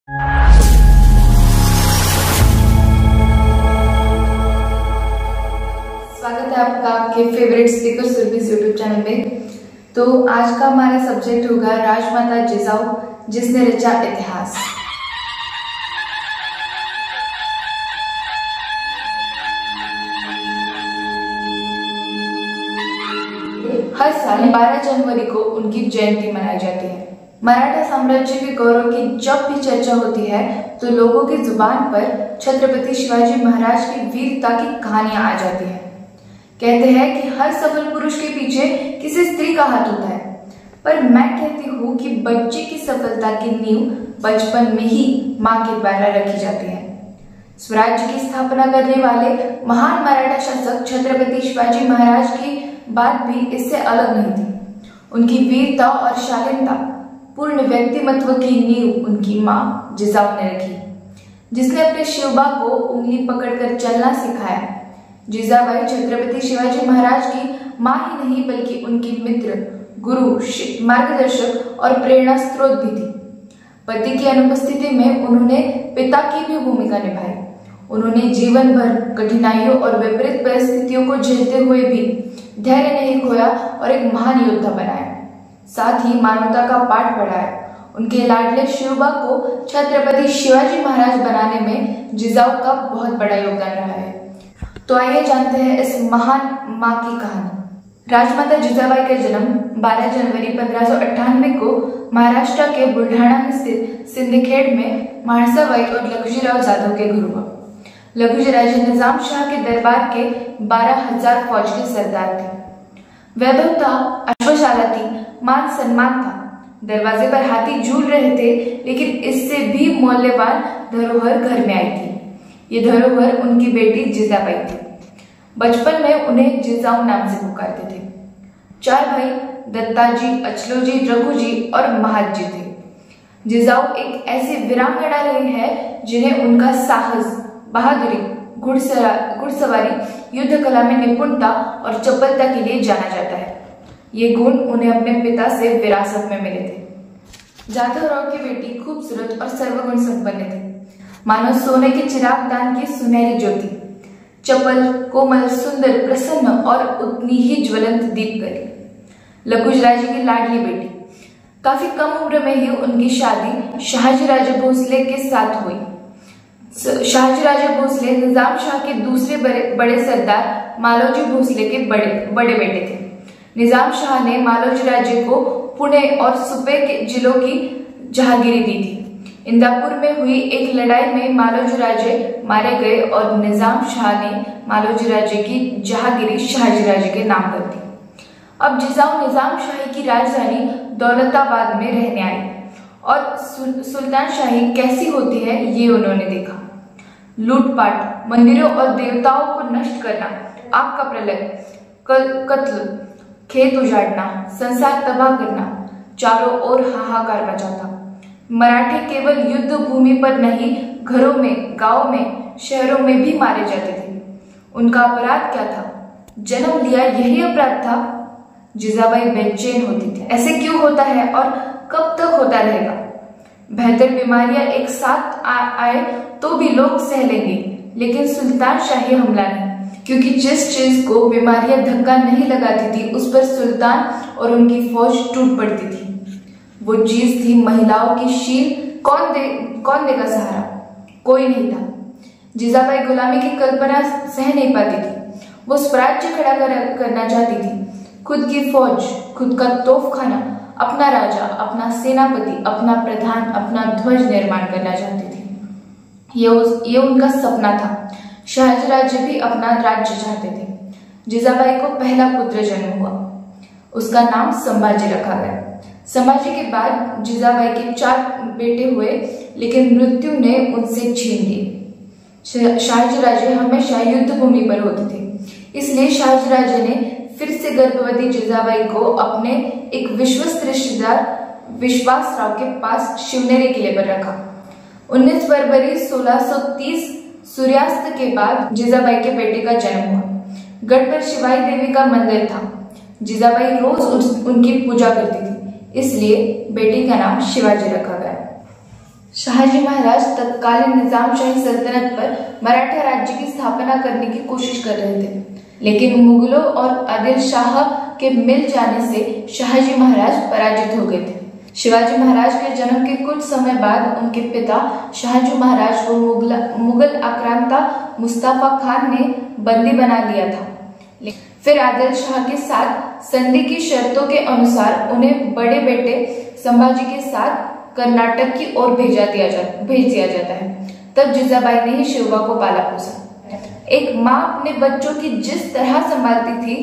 स्वागत है आपका आपके favourite speaker service YouTube channel में। तो आज का हमारा सब्जेक्ट होगा राजमाता जिजाऊ जिसने रचा इतिहास। हर साल 12 जनवरी को उनकी जयंती मनाई जाती है। मराठा साम्राज्य के गौरव की जब भी चर्चा होती है तो लोगों की जुबान पर छत्रपति शिवाजी महाराज की वीरता की कहानियां आ जाती हैं। कहते हैं कि हर सफल पुरुष के पीछे किसी स्त्री का हाथ होता है, पर मैं कहती हूँ कि बच्चे की सफलता की नींव बचपन में ही माँ के द्वारा रखी जाती है। स्वराज्य की स्थापना करने वाले महान मराठा शासक छत्रपति शिवाजी महाराज की बात भी इससे अलग नहीं थी। उनकी वीरता और शालीनता पूर्ण व्यक्तिमत्व की नींव उनकी माँ जिजाऊ ने रखी, जिसने अपने शिवबा को उंगली पकड़कर चलना सिखाया। जिजाबाई छत्रपति शिवाजी महाराज की माँ ही नहीं बल्कि उनकी मित्र, गुरु, मार्गदर्शक और प्रेरणा स्रोत भी थी। पति की अनुपस्थिति में उन्होंने पिता की भी भूमिका निभाई। उन्होंने जीवन भर कठिनाइयों और विपरीत परिस्थितियों को झेलते हुए भी धैर्य नहीं खोया और एक महान योद्धा बनाया। साथ ही मानवता का पाठ पढ़ाया। उनके लाडले शिवबा को छत्रपति शिवाजी महाराज बनाने में जिजाऊ का बहुत बड़ा योगदान रहा है। तो आइए जानते हैं इस महान माँ की कहानी। राजमाता जिजाबाई का जन्म 12 जनवरी 1598 को महाराष्ट्र के बुलढाणा में स्थित सिंदखेड में माणसाबाई और लखुजीराव जाधव के घर हुआ। लखुजीराजे निजाम शाह के दरबार के 12,000 फौज के सरदार थे। वैभव था, अश्वशाला थी, मान सम्मान था। दरवाजे पर हाथी झूल रहे थे, लेकिन इससे भी मूल्यवान धरोहर घर में आई थी। ये धरोहर उनकी बेटी जिजाबाई थी। बचपन में उन्हें जिजाऊ नाम से पुकारते थे। 4 भाई दत्ताजी, अचलोजी, रघुजी और महादजी थे। जिजाऊ एक ऐसी वीरांगना रही है जिन्हें उनका साहस, बहादुरी, घुड़सवारी, युद्ध कला में निपुणता और चपलता के लिए जाना जाता है। ये गुण उन्हें अपने पिता से विरासत में मिले थे। जाधव राव की बेटी खूबसूरत और सर्वगुण संपन्न थी, मानो सोने के चिराग दान की सुनहरी ज्योति, चपल, कोमल, सुंदर, प्रसन्न और उतनी ही ज्वलंत दीपकली। लखुजीराजे की लाडली बेटी। काफी कम उम्र में ही उनकी शादी शाहजी राजे भोसले के साथ हुई। शाहजी राजे भोसले निजाम शाह के दूसरे बड़े सरदार मालोजी भोसले के बड़े बेटे थे। निजाम शाह ने मालोजी राजे को पुणे और सुपे के जिलों की जहांगीरी दी थी। इंदापुर में हुई एक लड़ाई में मालोजी राजे मारे गए और निजाम शाह ने मालोजी राजे की जहांगीरी शाहजी राजे के नाम कर दी। अब जिजाऊ निजाम शाही की राजधानी दौलताबाद में रहने आई और सुल्तान शाही कैसी होती है ये उन्होंने देखा। लूटपाट, मंदिरों और देवताओं को नष्ट करना, आग का प्रलय, कत्ल, खेत उजाड़ना, संसार तबाह करना, चारों ओर हाहाकार मचा था। मराठे केवल युद्ध भूमि पर नहीं, घरों में, गांव में, शहरों में भी मारे जाते थे। उनका अपराध क्या था? जन्म लिया यही अपराध था? जिजाबाई बेचैन होती थी। ऐसे क्यों होता है और कब तक होता रहेगा? बेहतर बीमारियां एक साथ आए तो भी लोग सह लेंगे, लेकिन सुल्तान शाही हमला नहीं, क्योंकि जिस चीज को बीमारियां धक्का नहीं लगाती थी उस पर सुल्तान और उनकी फौज टूट पड़ती थी। वो चीज थी महिलाओं की शील। कौन देगा सहारा? कोई नहीं था। जिजाबाई गुलामी की कल्पना सह नहीं पाती थी। वो स्वराज्य खड़ा करना चाहती थी। खुद की फौज, खुद का तोपखाना, अपना राजा, अपना सेनापति, अपना प्रधान, अपना ध्वज निर्माण करना चाहती थी। ये उनका सपना था। शाहजी राजे भी अपना राज्य चाहते थे। जिजाबाई को पहला पुत्र जन्म हुआ। उसका नाम संभाजी रखा गया। संभाजी के बाद जिजाबाई के 4 बेटे हुए, लेकिन मृत्यु ने उनसे छीन लिए। शाहजी राजे हमेशा युद्ध भूमि पर होते थे, इसलिए शाहजी राजे ने फिर से गर्भवती जिजाबाई को अपने एक विश्वस्त रिश्तेदार विश्वासराव के पास शिवनेरी किले पर रखा। 19 फरवरी 1630 सूर्यास्त के बाद जिजाबाई के बेटे का जन्म हुआ। गढ़ पर शिवाई देवी का मंदिर था। जिजाबाई रोज उनकी पूजा करती थी, इसलिए बेटे का नाम शिवाजी रखा गया। शाहजी महाराज तत्कालीन निजामशाही सल्तनत पर मराठा राज्य की स्थापना करने की कोशिश कर रहे थे, लेकिन मुगलों और आदिल शाह के मिल जाने से शाहजी महाराज पराजित हो गए थे। शिवाजी महाराज के जन्म के कुछ समय बाद उनके पिता शाहजी महाराज को मुगल आक्रांता मुस्तफा खान ने बंदी बना लिया था। फिर आदिल शाह के साथ संधि की शर्तों के अनुसार उन्हें बड़े बेटे संभाजी के साथ कर्नाटक की ओर भेज दिया जाता है। तब जिजाबाई ने ही शिवबा को पाला पोसा। एक माँ अपने बच्चों की जिस तरह संभालती थी,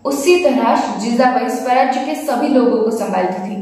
उसी तरह जिजाबाई स्वराज्य के सभी लोगों को संभालती थी,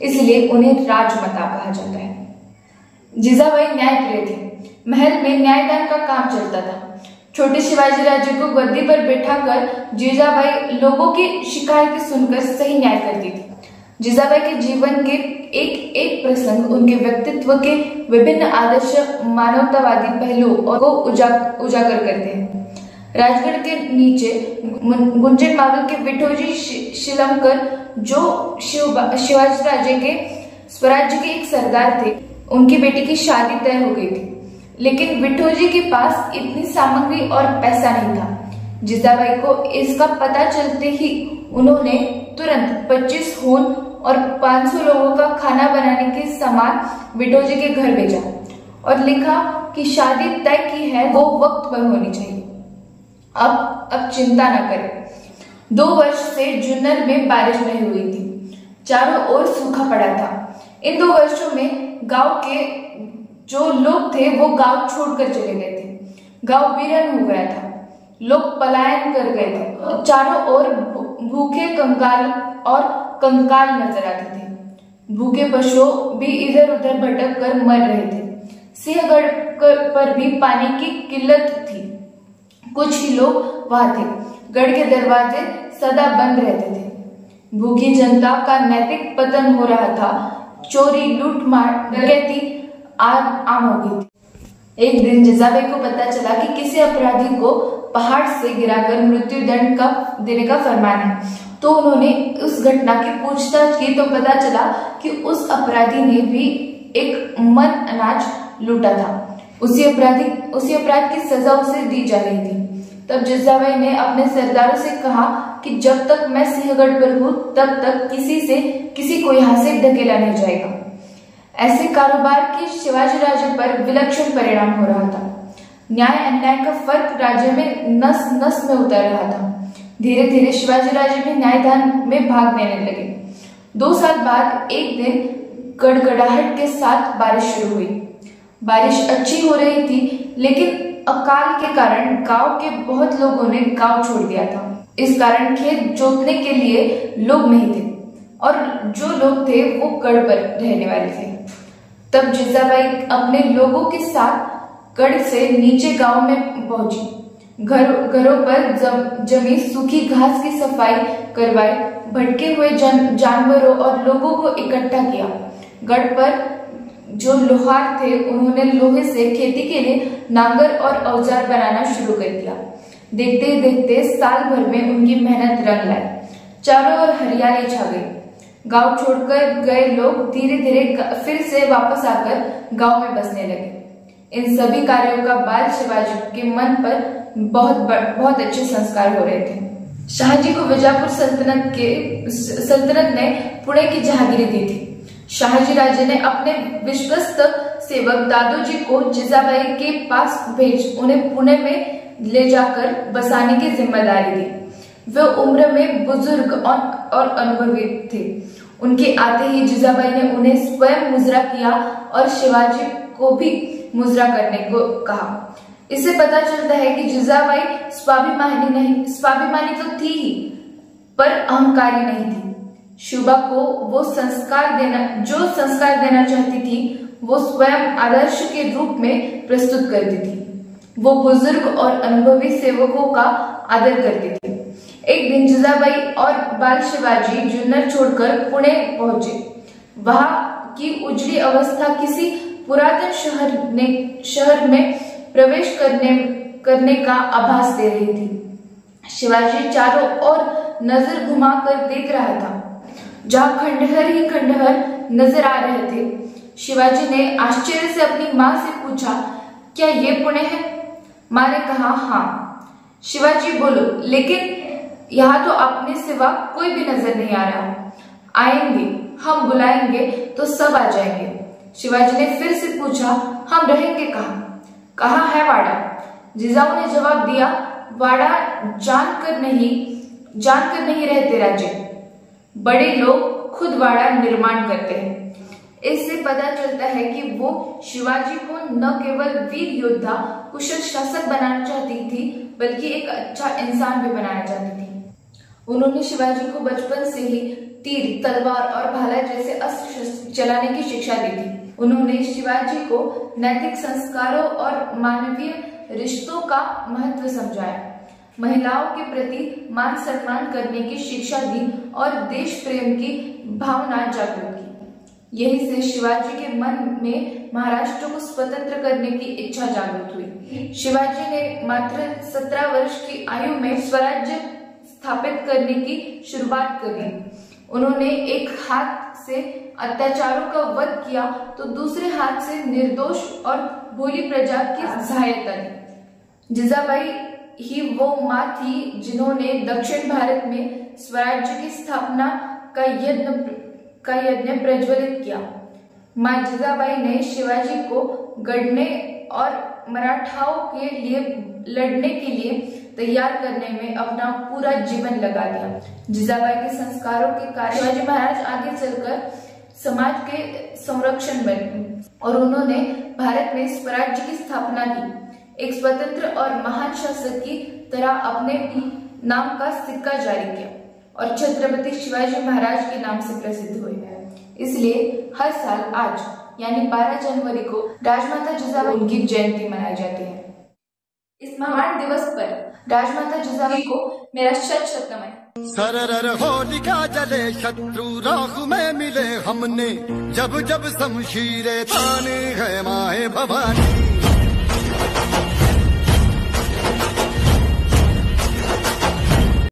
इसलिए उन्हें राजमाता कहा जाता है। जिजाबाई न्यायप्रिय थी। महल में न्यायदान का काम चलता था। छोटे शिवाजी राज्य को गद्दी पर बैठाकर जिजाबाई लोगों की शिकायतें सुनकर सही न्याय करती थी। जिजाबाई के जीवन के एक एक प्रसंग उनके व्यक्तित्व के विभिन्न आदर्श मानवतावादी पहलुओं को उजागर करते हैं। राजगढ़ के नीचे गुंजन मावल के विठोजी शिलमकर, जो शिवाजी राजे के स्वराज्य के एक सरदार थे, उनकी बेटी की शादी तय हो गई थी, लेकिन विठोजी के पास इतनी सामग्री और पैसा नहीं था। जिजाबाई को इसका पता चलते ही उन्होंने तुरंत 25 होन और 500 लोगों का खाना बनाने के सामान विठोजी के घर भेजा और लिखा कि शादी तय की है, वो वक्त पर होनी चाहिए। अब चिंता न करें। 2 वर्ष से जुन्नर में बारिश नहीं हुई थी। चारों ओर सूखा पड़ा था। इन 2 वर्षों में गांव के जो लोग थे वो गांव छोड़कर चले गए थे। गांव वीरान हो गया था। लोग पलायन कर गए थे। चारों ओर भूखे कंकाल नजर आते थे। भूखे पशु भी इधर उधर भटक कर मर रहे थे। सिंहगढ़ पर भी पानी की किल्लत थी। कुछ ही लोग वहां थे। गढ़ के दरवाजे सदा बंद रहते थे। भूखी जनता का नैतिक पतन हो रहा था। चोरी, लूटमार, डकैती आम हो गई थी। एक दिन जिजाबाई को पता चला कि किसी अपराधी को पहाड़ से गिराकर मृत्यु दंड देने का फरमान है। तो उन्होंने उस घटना की पूछताछ की तो पता चला कि उस अपराधी ने भी एक मन अनाज लूटा था। उसी अपराध की सजा उसे दी जा रही थी। तब जिजाबाई ने अपने सरदारों से कहा कि जब तक मैं सिंहगढ़ पर हूं तब तक किसी को यहाँ से ढकेला नहीं जाएगा। ऐसे कारोबार की शिवाजी राज्य पर विलक्षण परिणाम हो रहा था। न्याय अन्याय का फर्क राज्य में नस नस में उतर रहा था। धीरे धीरे शिवाजी राज्य में न्यायदान में भाग लेने लगे। 2 साल बाद एक दिन गड़गड़ाहट के साथ बारिश शुरू हुई। बारिश अच्छी हो रही थी, लेकिन अकाल के कारण गांव के बहुत लोगों ने गांव छोड़ दिया था। इस कारण खेत जोतने के लिए लोग नहीं थे और जो लोग थे वो गढ़ पर रहने वाले थे। तब जिजाबाई अपने लोगों के साथ गढ़ से नीचे गांव में पहुंची। घरों पर जमी सूखी घास की सफाई करवाई। भटके हुए जानवरों और लोगों को इकट्ठा किया। गढ़ पर जो लोहार थे उन्होंने लोहे से खेती के लिए नांगर और औजार बनाना शुरू कर दिया। देखते ही देखते साल भर में उनकी मेहनत रंग लाई। चारों ओर हरियाली छा गई। गांव छोड़कर गए लोग धीरे धीरे फिर से वापस आकर गांव में बसने लगे। इन सभी कार्यों का बाद शिवाजी के मन पर बहुत अच्छे संस्कार हो रहे थे। शाहजी को विजापुर सल्तनत ने पुणे की जहांगीरी दी थी। शाहजी राजे ने अपने विश्वस्त सेवक दादोजी को जिजाबाई के पास भेज उन्हें पुणे में ले जाकर बसाने की जिम्मेदारी दी। वे उम्र में बुजुर्ग और अनुभवी थे। उनके आते ही जिजाबाई ने उन्हें स्वयं मुजरा किया और शिवाजी को भी मुजरा करने को कहा। इससे पता चलता है कि जिजाबाई स्वाभिमानी तो थी ही, पर अहंकारी नहीं थी। शिवबा को जो संस्कार देना चाहती थी वो स्वयं आदर्श के रूप में प्रस्तुत करती थी। वो बुजुर्ग और अनुभवी सेवकों का आदर करती थी। एक दिन जिजाबाई और बाल शिवाजी जुन्नर छोड़कर पुणे पहुंचे। वहां की उजड़ी अवस्था किसी पुरातन शहर में प्रवेश करने का आभास दे रही थी। शिवाजी चारों ओर नजर घुमाकर देख रहा था। जहां खंडहर ही खंडहर नजर आ रहे थे, शिवाजी ने आश्चर्य से अपनी माँ से पूछा, क्या ये पुणे है? माँ ने कहा, हाँ। शिवाजी बोलो, लेकिन यहाँ तो अपने सिवा कोई भी नजर नहीं आ रहा। आएंगे, हम बुलाएंगे तो सब आ जाएंगे। शिवाजी ने फिर से पूछा, हम रहेंगे कहाँ? कहाँ है वाड़ा? जिजाऊ ने जवाब दिया, वाड़ा जानकर नहीं रहते राजे, बड़े लोग खुद वाड़ा निर्माण करते हैं। इससे पता चलता है कि वो शिवाजी को न केवल वीर योद्धा, कुशल शासक बनाना चाहती थी, बल्कि एक अच्छा इंसान भी बनाना चाहती थी। उन्होंने शिवाजी को बचपन से ही तीर, तलवार और भाला जैसे अस्त्र शस्त्र चलाने की शिक्षा दी थी। उन्होंने शिवाजी को नैतिक संस्कारों और मानवीय रिश्तों का महत्व समझाया, महिलाओं के प्रति मान सम्मान करने की शिक्षा दी और देश प्रेम की भावना जागृत की। यही से शिवाजी के मन में महाराष्ट्र को स्वतंत्र करने की इच्छा जागृत हुई। शिवाजी ने मात्र 17 वर्ष की आयु में स्वराज्य स्थापित करने की शुरुआत करी। उन्होंने एक हाथ से अत्याचारों का वध किया तो दूसरे हाथ से निर्दोष और भोली प्रजा की सहायता दी। जिजाबाई ही वो माँ थी जिन्होंने दक्षिण भारत में स्वराज्य की स्थापना का यज्ञ प्रज्वलित किया। माँ जिजाबाई ने शिवाजी को गढ़ने और मराठाओं के लिए लड़ने के लिए तैयार करने में अपना पूरा जीवन लगा दिया। जिजाबाई के संस्कारों के कारण शिवाजी महाराज आगे चलकर समाज के संरक्षण बने और उन्होंने भारत में स्वराज्य की स्थापना की। एक स्वतंत्र और महान शासक की तरह अपने नाम का सिक्का जारी किया और छत्रपति शिवाजी महाराज के नाम से प्रसिद्ध हुए। इसलिए हर साल आज यानी 12 जनवरी को राजमाता जिजाबाई उनकी जयंती मनाई जाती है। इस महान दिवस पर राजमाता जिजाबाई को मेरा शत नमन। सरर होलिका जले शत्रु राख में मिले हमने, जब जब शमशीरें ताने है माए भवानी।